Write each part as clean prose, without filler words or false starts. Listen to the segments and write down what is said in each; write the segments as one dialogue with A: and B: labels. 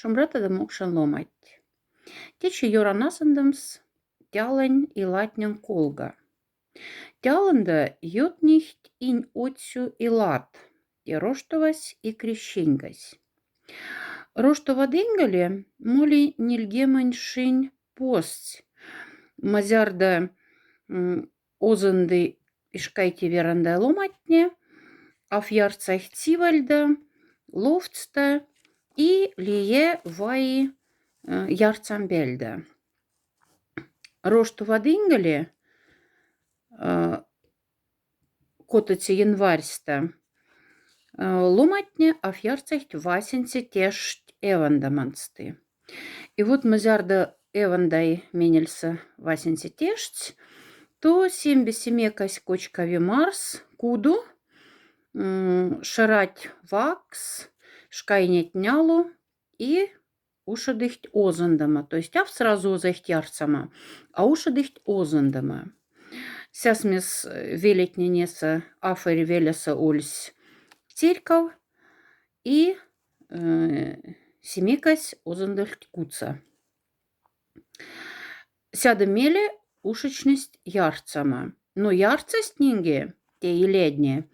A: Шумрата да мокшан ломать. Тече Joranasandams тялань и латнян колга. Тяланда йот нихт инь отсю и лат, и роштовась и крещингась. Роштова дынгале моли нильгемань шинь пость. Мазярда озанды ишкайте веранда ломатне, афьярцах цивальда, ловцта и лие ваи ярцамбельда. Роштова дынгале котати январьста ломатне афьярцахт васенце тешт эвандамансты. И вот мазярда эвандай менельса васенце тешт, то сембесемекась кочкави Марс, куду, шарать вакс, шкайнет нялу и ушадыхть озандама. То есть ав сразу озахтярцама, а ушадыхть озандама. Сясмес велетненеса афер велеса ульсь церков и семикась озандыхть куца. Сяда меле ушечность ярцама. Но ярцесть нинге, те и ледне,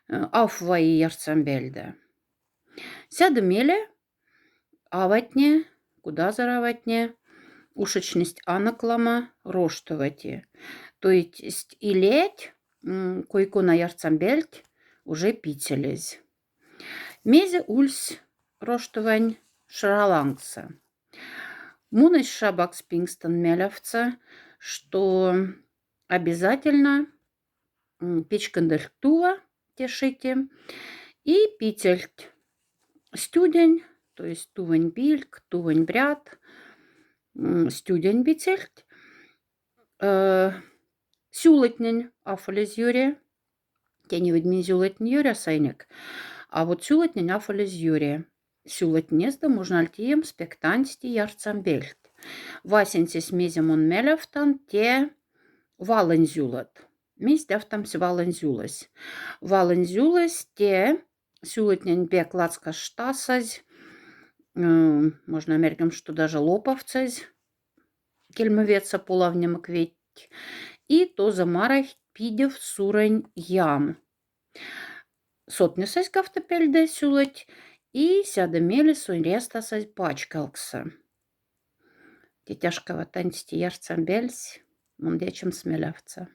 A: афваи ярцамбельда. Сяда меле аватне, куда зараватне, ушечность анаклама роштовати. То есть и ледь, койку на ярцамбельд уже пителез. Мезе ульсь роштовань шаралангса. Мунась шабак спингстон мелявца, что обязательно печкандальтува тешите и пительт стюдень, то есть тувань бильк, тувань брят, стюдень бительт, сюлетнень афалез юре, тени ведьми сюлетнень юре сайник, а вот сюлетнень афалез юре. Сюлетнезда можно альтием спектансти ярцамбельт. Васенсис мезем он мелявтан те валензюлат. Миздявтам с валензюлась. Валензюлась те сюлетнень бек лацка штасазь, можно меркем, что даже лоповцазь, кельмовеца половнем кветь, и то замарах пидев сурань ям. Сотнесась гафтапельде сюлать, и сядамели сон рестасась пачкалкса. Тетяшкова танцти ярцамбельсь, мундечем смелявца.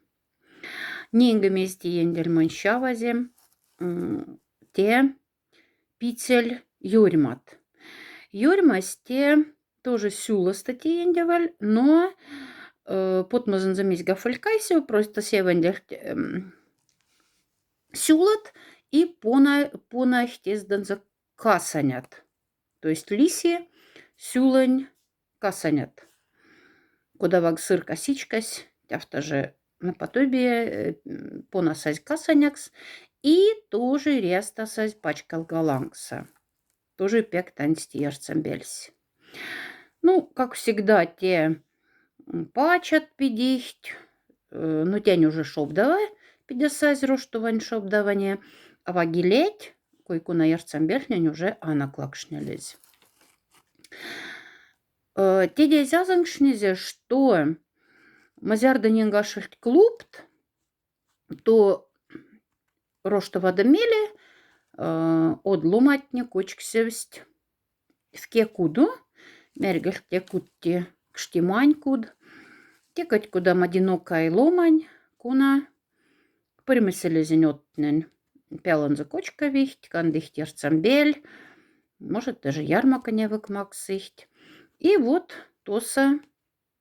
A: Нинга мести ендель монщавазе, те пицель юрьмат. Юрьмас те тоже сюла стати ендеваль, но потмазан замесь гафалькайсио, просто севендель сюлат и понахтездан за касанят. То есть лиси сюлань касанят. Кодавак сыр косичкась, тяфта же наподобие понасась касанякс, и тоже рестасась пачкал галангса. Тоже пек танцти ярцамбельсь. Ну, как всегда, те пачат пидихть, ну, тянь уже шобдава, пидесась роштувань шобдаване, а вагилеть, койку на ярцамбельнянь уже анаклакшнялись. Теде зязангшнизе, что мазярда ненгашельт клубт, то роштова дамеле от ломатне кочксевсть в кекуду, мергель текутти кштиманькуд, текать куда мадинокай ломань, куна примеселезенетнен пялан за кочка вихть, кандыхть ярцамбель, может даже ярмака не выкмаксихть. И вот тоса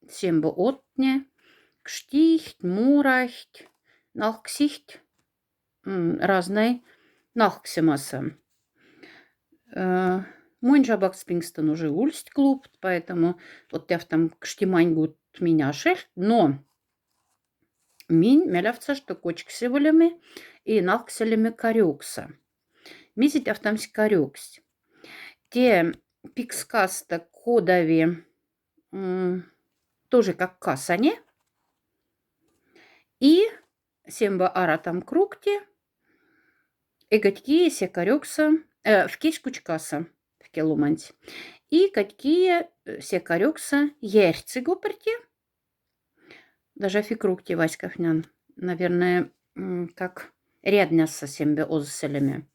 A: семба отне, кштихть, мурахть, нахксихть разной нахксимаса. Мой жабак спингстон уже ульсть клуб, поэтому вот я там кштимань гуд меня шесть, но мин мелявца, что кочксивалями и нахкселями карюкса. Мизить автомсь карюкс. Те пикскаста кодави тоже как касане. И семба аратам крукти, эгатьки се карюкса, в кись кучкаса, в келуманти. И какие секарекса ерцы гуперти. Даже фикрукти Васьковнян. Наверное, как рядняса сембе озселями.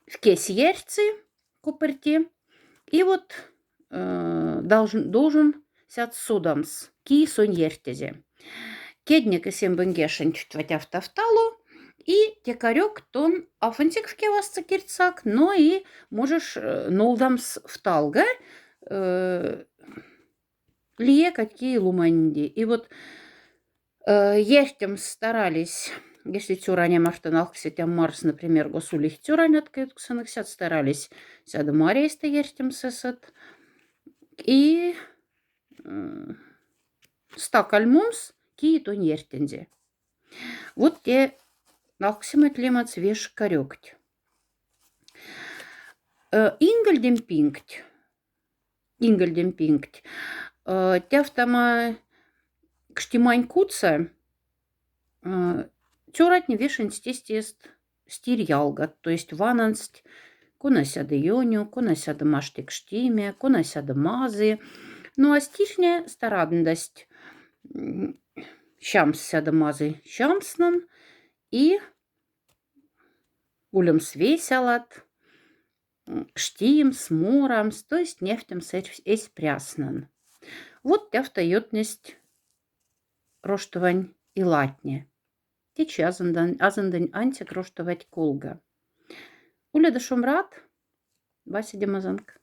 A: В кес ерцы куперти. И вот должен сяд судамс ки сон ертезе. Кедник и сембенгешен чуть тавталу. И текарек тон афантик в кевасца кирцак, но и можешь нолдамс в талга лие какие луманди. И вот ехтем старались, если тюраня мартынах сетям Марс, например, госулих тюранят ксанах сят старались сяда Марейста ехтем сесат. И стак альмумс ки тон ертенде. Вот те нахсимат лемат свеж корёкть. Ингельдемпинкть. Тяфтама кштимань куца тюратни вешен стестест стирьялга, то есть вананст кунасяда йоню, кунасяда маштик штиме, кунасяда мазы. Ну а стишне старадность щамс сяда мазы щамснан и улем свесялат штием, сморамс, то есть нефтем эсь пряснан. Вот тяфта йотность роштовань и латне. Течи азандань антик роштовать колга. Уля да шумрат, Вася Демазанг.